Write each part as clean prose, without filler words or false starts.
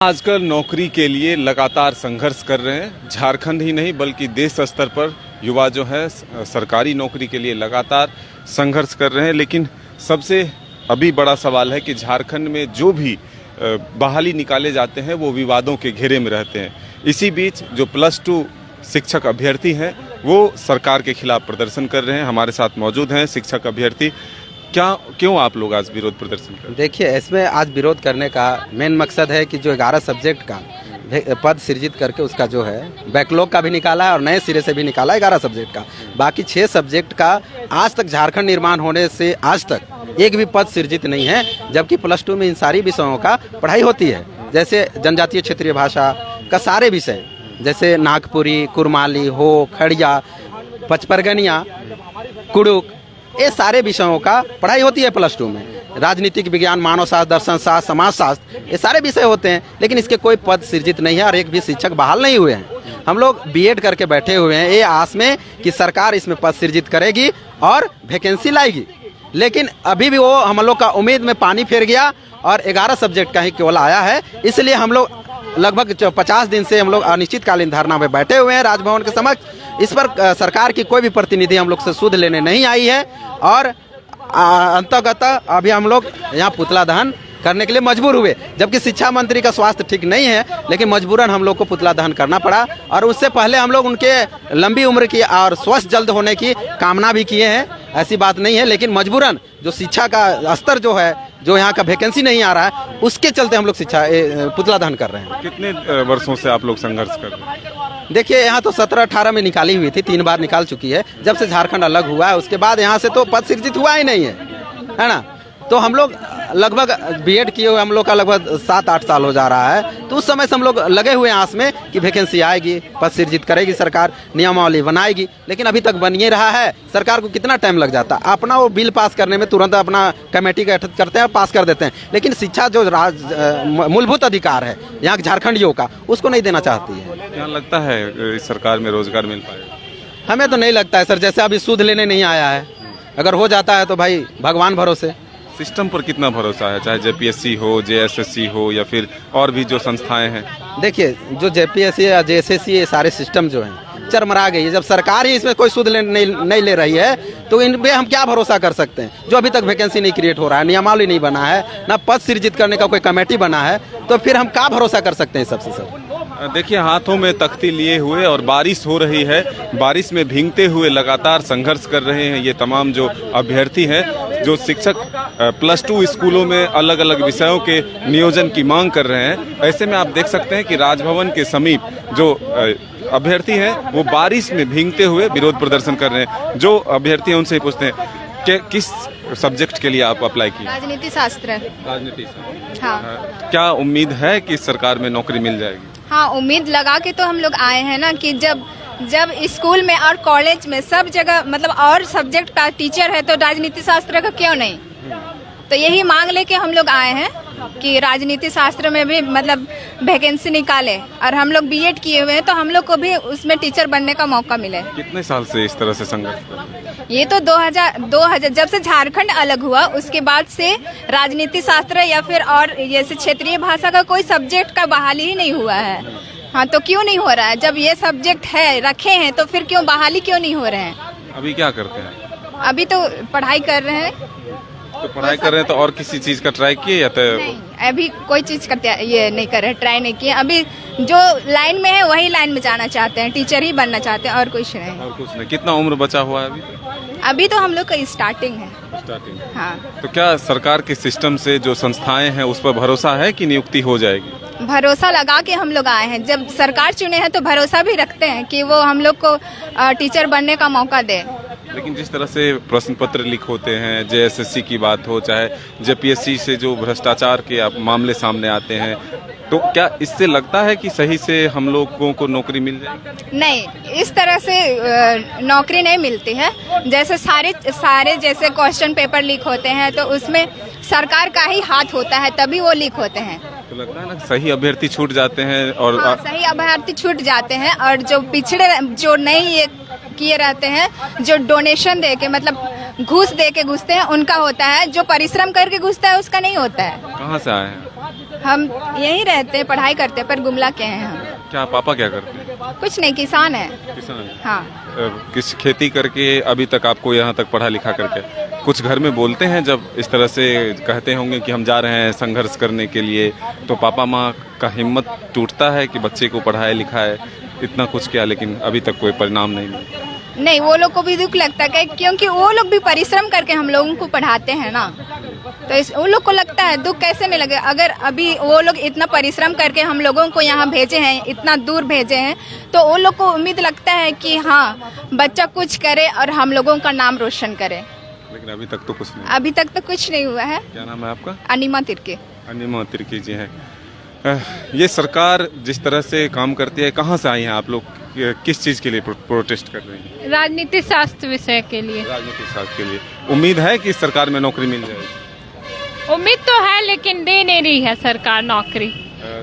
आजकल नौकरी के लिए लगातार संघर्ष कर रहे हैं। झारखंड ही नहीं बल्कि देश स्तर पर युवा जो है सरकारी नौकरी के लिए लगातार संघर्ष कर रहे हैं। लेकिन सबसे अभी बड़ा सवाल है कि झारखंड में जो भी बहाली निकाले जाते हैं वो विवादों के घेरे में रहते हैं। इसी बीच जो +2 शिक्षक अभ्यर्थी हैं वो सरकार के खिलाफ प्रदर्शन कर रहे हैं। हमारे साथ मौजूद हैं शिक्षक अभ्यर्थी। क्यों आप लोग आज विरोध प्रदर्शन कर रहे हैं? देखिए, इसमें आज विरोध करने का मेन मकसद है कि जो 11 सब्जेक्ट का पद सृजित करके उसका जो है बैकलॉग का भी निकाला है और नए सिरे से भी निकाला है 11 सब्जेक्ट का। बाकी 6 सब्जेक्ट का आज तक झारखंड निर्माण होने से आज तक एक भी पद सृजित नहीं है, जबकि +2 में इन सारी विषयों का पढ़ाई होती है। जैसे जनजातीय क्षेत्रीय भाषा का सारे विषय, जैसे नागपुरी, कुरमाली, हो, खड़िया, पचपरगनिया, कुड़ुक, ये सारे विषयों का पढ़ाई होती है +2 में। राजनीतिक विज्ञान, मानव शास्त्र, दर्शन शास्त्र, समाज शास्त्र, ये सारे विषय होते हैं, लेकिन इसके कोई पद सृजित नहीं है और एक भी शिक्षक बहाल नहीं हुए हैं। हम लोग बीएड करके बैठे हुए हैं ये आस में कि सरकार इसमें पद सृजित करेगी और वैकेंसी लाएगी, लेकिन अभी भी वो हम लोग का उम्मीद में पानी फिर गया और 11 सब्जेक्ट का ही केवल आया है। इसलिए हम लोग लगभग 50 दिन से हम लोग अनिश्चितकालीन धरना में बैठे हुए हैं राजभवन के समक्ष। इस पर सरकार की कोई भी प्रतिनिधि हम लोग से सुध लेने नहीं आई है और अंतर्गत अभी हम लोग यहाँ पुतला दहन करने के लिए मजबूर हुए, जबकि शिक्षा मंत्री का स्वास्थ्य ठीक नहीं है, लेकिन मजबूरन हम लोग को पुतला दहन करना पड़ा। और उससे पहले हम लोग उनके लंबी उम्र की और स्वस्थ जल्द होने की कामना भी किए हैं, ऐसी बात नहीं है, लेकिन मजबूरन जो शिक्षा का स्तर जो है, जो यहाँ का वैकेंसी नहीं आ रहा है, उसके चलते हम लोग पुतला दहन कर रहे हैं। कितने वर्षों से आप लोग संघर्ष कर रहे हैं? देखिए, यहाँ तो 17-18 में निकाली हुई थी, 3 बार निकाल चुकी है। जब से झारखंड अलग हुआ है उसके बाद यहाँ से तो पद सृजित हुआ ही नहीं है ना। तो हम लोग लगभग बीएड किए हुए हम लोग का लगभग 7-8 साल हो जा रहा है। तो उस समय से हम लोग लगे हुए हैं आस में कि वैकेंसी आएगी, पद सृजित करेगी सरकार, नियमावली बनाएगी, लेकिन अभी तक बन ही रहा है। सरकार को कितना टाइम लग जाता है अपना वो बिल पास करने में, तुरंत अपना कमेटी गठित करते हैं, पास कर देते हैं, लेकिन शिक्षा जो मूलभूत अधिकार है यहाँ झारखंडियों का, उसको नहीं देना चाहती है। क्या लगता है इस सरकार में रोजगार मिल पाएगा? हमें तो नहीं लगता है सर, जैसे अभी सूद लेने नहीं आया है। अगर हो जाता है तो भाई भगवान भरोसे। सिस्टम पर कितना भरोसा है, चाहे जेपीएससी हो, जेएसएससी हो या फिर और भी जो संस्थाएं हैं? देखिए, जो जेपीएससी या जेएसएससी ये सारे सिस्टम जो हैं चरमरा गई है। जब सरकार ही इसमें कोई सूद नहीं ले रही है तो इन पे हम क्या भरोसा कर सकते हैं? जो अभी तक वैकेंसी नहीं क्रिएट हो रहा है, नियमावली नहीं बना है, ना पद सृजित करने का कोई कमेटी बना है, तो फिर हम क्या भरोसा कर सकते हैं सबसे सर? देखिए, हाथों में तख्ती लिए हुए और बारिश हो रही है, बारिश में भीगते हुए लगातार संघर्ष कर रहे हैं ये तमाम जो अभ्यर्थी हैं, जो शिक्षक +2 स्कूलों में अलग अलग विषयों के नियोजन की मांग कर रहे हैं। ऐसे में आप देख सकते हैं कि राजभवन के समीप जो अभ्यर्थी हैं वो बारिश में भीगते हुए विरोध प्रदर्शन कर रहे हैं। जो अभ्यर्थी हैं उनसे पूछते हैं कि किस सब्जेक्ट के लिए आप अप्लाई किए? राजनीति शास्त्र। राजनीति शास्त्र। हाँ। क्या उम्मीद है कि सरकार में नौकरी मिल जाएगी? हाँ, उम्मीद लगा के तो हम लोग आए हैं ना कि जब स्कूल में और कॉलेज में सब जगह मतलब और सब्जेक्ट का टीचर है तो राजनीति शास्त्र का क्यों नहीं। तो यही मांग लेके हम लोग आए हैं कि राजनीति शास्त्र में भी मतलब वैकेंसी निकाले, और हम लोग बीएड किए हुए हैं तो हम लोग को भी उसमें टीचर बनने का मौका मिले। कितने साल से इस तरह से संघर्ष कर रहे हैं? ये तो 2000 जब से झारखंड अलग हुआ उसके बाद से राजनीति शास्त्र या फिर और जैसे क्षेत्रीय भाषा का कोई सब्जेक्ट का बहाली ही नहीं हुआ है। हाँ, तो क्यों नहीं हो रहा है? जब ये सब्जेक्ट है रखे हैं तो फिर क्यों बहाली क्यों नहीं हो रहे हैं? अभी क्या करते हैं? अभी तो पढ़ाई कर रहे हैं। तो पढ़ाई कर रहे हैं तो और किसी चीज का ट्राई किए या तो? नहीं, अभी कोई चीज का ये नहीं कर रहे, ट्राई नहीं किए। अभी जो लाइन में है वही लाइन में जाना चाहते हैं, टीचर ही बनना चाहते हैं और कुछ नहीं। और कुछ नहीं। कितना उम्र बचा हुआ है अभी? अभी तो हम लोग का स्टार्टिंग है। स्टार्टिंग। हाँ। तो क्या सरकार के सिस्टम से जो संस्थाएं हैं उस पर भरोसा है कि नियुक्ति हो जाएगी? भरोसा लगा के हम लोग आए हैं। जब सरकार चुने हैं तो भरोसा भी रखते हैं कि वो हम लोग को टीचर बनने का मौका दे। लेकिन जिस तरह से प्रश्न पत्र लीक होते हैं, जेएसएससी की बात हो चाहे जेपीएससी से जो भ्रष्टाचार के मामले सामने आते हैं, तो क्या इससे लगता है कि सही से हम लोगों को नौकरी मिल जाएगी? नहीं, इस तरह से नौकरी नहीं मिलती है। जैसे सारे जैसे क्वेश्चन पेपर लीक होते हैं तो उसमें सरकार का ही हाथ होता है, तभी वो लीक होते हैं। तो लगता है ना सही अभ्यर्थी छूट जाते हैं और हाँ, सही अभ्यर्थी छूट जाते हैं, और जो पिछड़े जो नहीं ये किए रहते हैं, जो डोनेशन दे के मतलब घूस दे के घुसते हैं उनका होता है, जो परिश्रम करके घुसता है उसका नहीं होता है। कहाँ से आए हैं? हम यहीं रहते हैं, पढ़ाई करते हैं, पर गुमला के हैं हम। क्या पापा क्या करते हैं? कुछ नहीं, किसान है। किसान। हाँ। किस खेती करके अभी तक आपको यहाँ तक पढ़ा लिखा करके? कुछ घर में बोलते हैं जब इस तरह से कहते होंगे कि हम जा रहे हैं संघर्ष करने के लिए, तो पापा माँ का हिम्मत टूटता है कि बच्चे को पढ़ाए लिखाए, इतना कुछ किया लेकिन अभी तक कोई परिणाम नहीं मिला? नहीं, वो लोग को भी दुख लगता है क्योंकि वो लोग भी परिश्रम करके हम लोगों को पढ़ाते हैं ना, तो वो लोग को लगता है दुख कैसे नहीं लगे। अगर अभी वो लोग इतना परिश्रम करके हम लोगों को यहाँ भेजे हैं, इतना दूर भेजे हैं, तो वो लोग को उम्मीद लगता है कि हाँ बच्चा कुछ करे और हम लोगों का नाम रोशन करे। लेकिन अभी तक तो कुछ नहीं। अभी तक तो कुछ नहीं हुआ है। क्या नाम है आपका? अनिमा तिर्की। अनिमा तिर्की जी हैं। ये सरकार जिस तरह से काम करती है, कहाँ से आई हैं आप लोग? किस चीज़ के लिए प्रोटेस्ट कर रही हैं? राजनीति शास्त्र विषय के लिए। राजनीतिक शास्त्र के लिए। उम्मीद है कि इस सरकार में नौकरी मिल जाएगी? उम्मीद तो है लेकिन दे नहीं रही है सरकार नौकरी।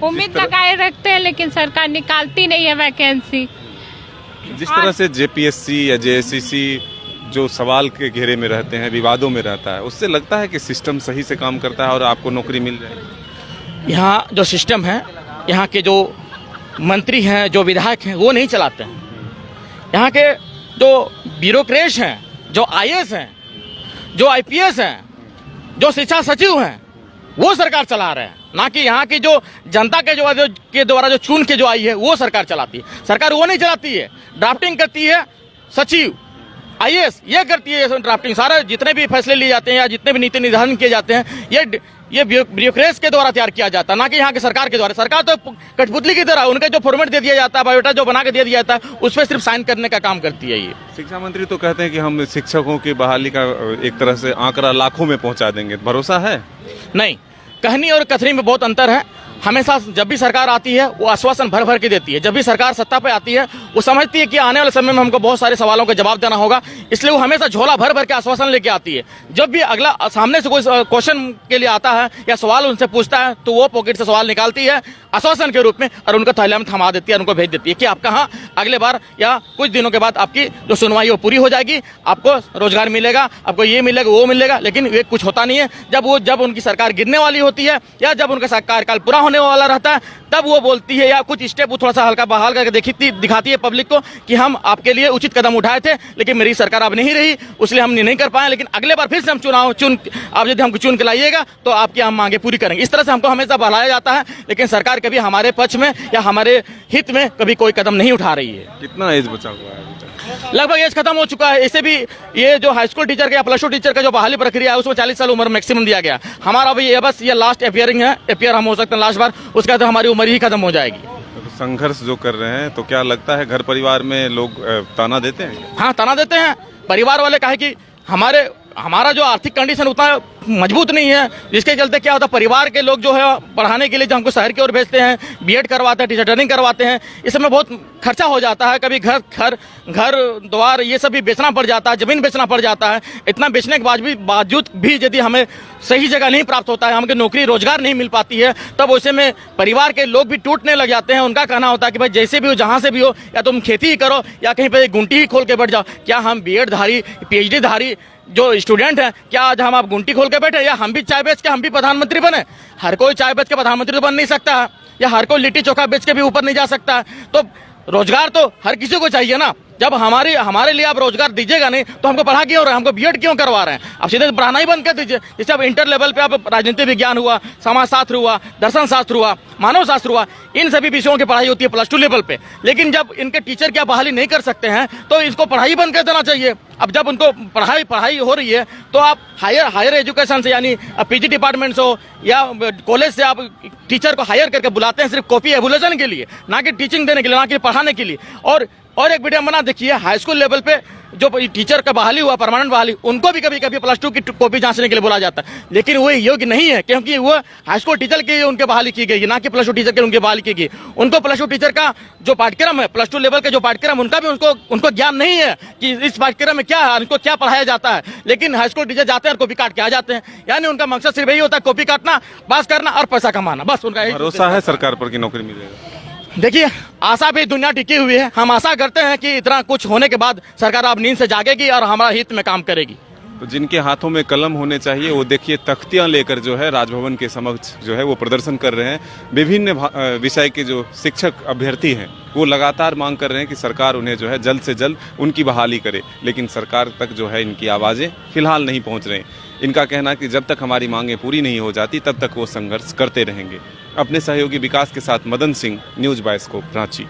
उम्मीद लगाए रखते हैं लेकिन सरकार निकालती नहीं है वैकेंसी। जिस तरह से जेपीएससी या जेएससीसी जो सवाल के घेरे में रहते हैं, विवादों में रहता है, उससे लगता है कि सिस्टम सही से काम करता है और आपको नौकरी मिल जाएगी? यहाँ जो सिस्टम है, यहाँ के जो मंत्री हैं, जो विधायक हैं, वो नहीं चलाते हैं। यहाँ के जो ब्यूरोक्रेट हैं, जो आईएएस हैं, जो आईपीएस हैं, जो शिक्षा सचिव हैं, वो सरकार चला रहे हैं, ना कि यहाँ की जो जनता के द्वारा जो चुन के जो आई है वो सरकार चलाती है। सरकार वो नहीं चलाती है, ड्राफ्टिंग करती है सचिव, आईएएस ये करती है ड्राफ्टिंग। सारे जितने भी फैसले लिए जाते हैं या जितने भी नीति निर्धारण किए जाते हैं, ये ब्यूरोक्रेट्स के द्वारा तैयार किया जाता है, ना कि यहाँ की सरकार के द्वारा। सरकार तो कठपुतली की तरह उनका जो फॉर्मेट दे दिया जाता है, बायोडाटा जो बना के दे दिया जाता है, उस पर सिर्फ साइन करने का काम करती है ये। शिक्षा मंत्री तो कहते हैं कि हम शिक्षकों की बहाली का एक तरह से आंकड़ा लाखों में पहुंचा देंगे, भरोसा है? नहीं, कहनी और कथनी में बहुत अंतर है। हमेशा जब भी सरकार आती है वो आश्वासन भर भर के देती है। जब भी सरकार सत्ता पे आती है वो समझती है कि आने वाले समय में हमको बहुत सारे सवालों का जवाब देना होगा, इसलिए वो हमेशा झोला भर भर के आश्वासन लेके आती है। जब भी अगला सामने से कोई क्वेश्चन के लिए आता है या सवाल उनसे पूछता है, तो वो पॉकेट से सवाल निकालती है आश्वासन के रूप में और उनको थैला में थमा देती है, उनको भेज देती है कि आप कहाँ अगले बार या कुछ दिनों के बाद आपकी जो सुनवाई वो पूरी हो जाएगी, आपको रोजगार मिलेगा, आपको ये मिलेगा, वो मिलेगा। लेकिन ये कुछ होता नहीं है। जब उनकी सरकार गिरने वाली होती है या जब उनका कार्यकाल पूरा होने वाला रहता है, तब वो बोलती है या कुछ स्टेप थोड़ा सा हल्का बहाल करके दिखाती है पब्लिक को कि हम आपके लिए उचित कदम उठाए थे, लेकिन मेरी सरकार अब नहीं रही, इसलिए हम नहीं कर पाए, लेकिन अगले बार फिर से हम आप यदि हमको चुन के लाइएगा तो आपकी हम मांगे पूरी करेंगे। इस तरह से हमको हमेशा बहलाया जाता है, लेकिन सरकार कभी हमारे पक्ष में या हमारे हित में कभी कोई कदम नहीं उठा रही है। कितना एज बचा हुआ है? लगभग एज खत्म हो चुका है। इससे भी ये जो हाई स्कूल टीचर का या प्लस टू टीचर का जो बहाली प्रक्रिया है उसमें 40 साल उम्र मैक्सिमम दिया गया। हमारा अभी ये लास्ट अपियरिंग है, अपियर हम हो सकते हैं लास्ट बार, उसके बाद हमारी उम्र ही खत्म हो जाएगी। तो संघर्ष जो कर रहे हैं, तो क्या लगता है घर परिवार में लोग ताना देते हैं? हाँ, ताना देते हैं। परिवार वाले कहे कि हमारा जो आर्थिक कंडीशन उतना मजबूत नहीं है, जिसके चलते क्या होता है परिवार के लोग जो है पढ़ाने के लिए जो हमको शहर की ओर भेजते हैं, बीएड करवाते हैं, टीचर ट्रेनिंग करवाते हैं, इस समय बहुत खर्चा हो जाता है। कभी घर द्वार ये सब भी बेचना पड़ जाता है, जमीन बेचना पड़ जाता है। इतना बेचने के बावजूद भी यदि हमें सही जगह नहीं प्राप्त होता है, हमको नौकरी रोजगार नहीं मिल पाती है, तब वैसे में परिवार के लोग भी टूटने लग जाते हैं। उनका कहना होता है कि भाई जैसे भी हो, जहाँ से भी हो, या तुम खेती ही करो या कहीं पर गुंटी ही खोल के बैठ जाओ। क्या हम बीएड धारी, पीएचडी धारी जो स्टूडेंट हैं, क्या आज हम आप गुंटी खोल के बैठे, या हम भी चाय बेच के हम भी प्रधानमंत्री बने? हर कोई चाय बेच के प्रधानमंत्री तो बन नहीं सकता है, या हर कोई लिट्टी चोखा बेच के भी ऊपर नहीं जा सकता है। तो रोजगार तो हर किसी को चाहिए ना। जब हमारे लिए आप रोजगार दीजिएगा नहीं तो हमको पढ़ा क्यों रहे हैं, हमको बीएड क्यों करवा रहे हैं? आप सीधे पढ़ाना ही बंद कर दीजिए। जैसे अब इंटर लेवल पे आप राजनीति विज्ञान हुआ, समाज शास्त्र हुआ, दर्शन शास्त्र हुआ, मानव शास्त्र हुआ, इन सभी विषयों की पढ़ाई होती है प्लस 2 लेवल पे। लेकिन जब इनके टीचर की बहाली नहीं कर सकते हैं तो इसको पढ़ाई बंद कर देना चाहिए। अब जब उनको पढ़ाई हो रही है तो आप हायर एजुकेशन से, यानी पीजी डिपार्टमेंट से हो या कॉलेज से, आप टीचर को हायर करके बुलाते हैं सिर्फ कॉपी एवोल्यूशन के लिए, ना कि टीचिंग देने के लिए, ना कि पढ़ाने के लिए। और एक वीडियो बना देखिए, हाई स्कूल लेवल पे जो टीचर का बहाली हुआ, परमानेंट बहाली, उनको भी कभी कभी प्लस 2 की कॉपी जांचने के लिए बोला जाता है, लेकिन वो योग्य नहीं है, क्योंकि वो हाई स्कूल टीचर के उनके बहाली की गई, ना कि प्लस 2 टीचर के उनकी बहाली की गई। उनको प्लस 2 टीचर का जो पाठ्यक्रम है, प्लस 2 लेवल का जो पाठ्यक्रम, उनका भी उनको ज्ञान नहीं है कि इस पाठ्यक्रम में क्या है, उनको क्या पढ़ाया जाता है। लेकिन हाई स्कूल टीचर जाते हैं और कॉपी काट के आ जाते हैं, यानी उनका मकसद सिर्फ यही होता है कॉपी काटना, पास करना और पैसा कमाना, बस उनका भरोसा है सरकार पर कि नौकरी मिलेगा? देखिए, आशा पे दुनिया टिकी हुई है। हम आशा करते हैं कि इतना कुछ होने के बाद सरकार अब नींद से जागेगी और हमारा हित में काम करेगी। तो जिनके हाथों में कलम होने चाहिए वो देखिए तख्तियां लेकर जो है राजभवन के समक्ष जो है वो प्रदर्शन कर रहे हैं। विभिन्न विषय के जो शिक्षक अभ्यर्थी हैं वो लगातार मांग कर रहे हैं कि सरकार उन्हें जो है जल्द से जल्द उनकी बहाली करे, लेकिन सरकार तक जो है इनकी आवाज़ें फिलहाल नहीं पहुंच रही। इनका कहना है कि जब तक हमारी मांगें पूरी नहीं हो जाती तब तक वो संघर्ष करते रहेंगे। अपने सहयोगी विकास के साथ मदन सिंह, न्यूज़ बायस्कोप, रांची।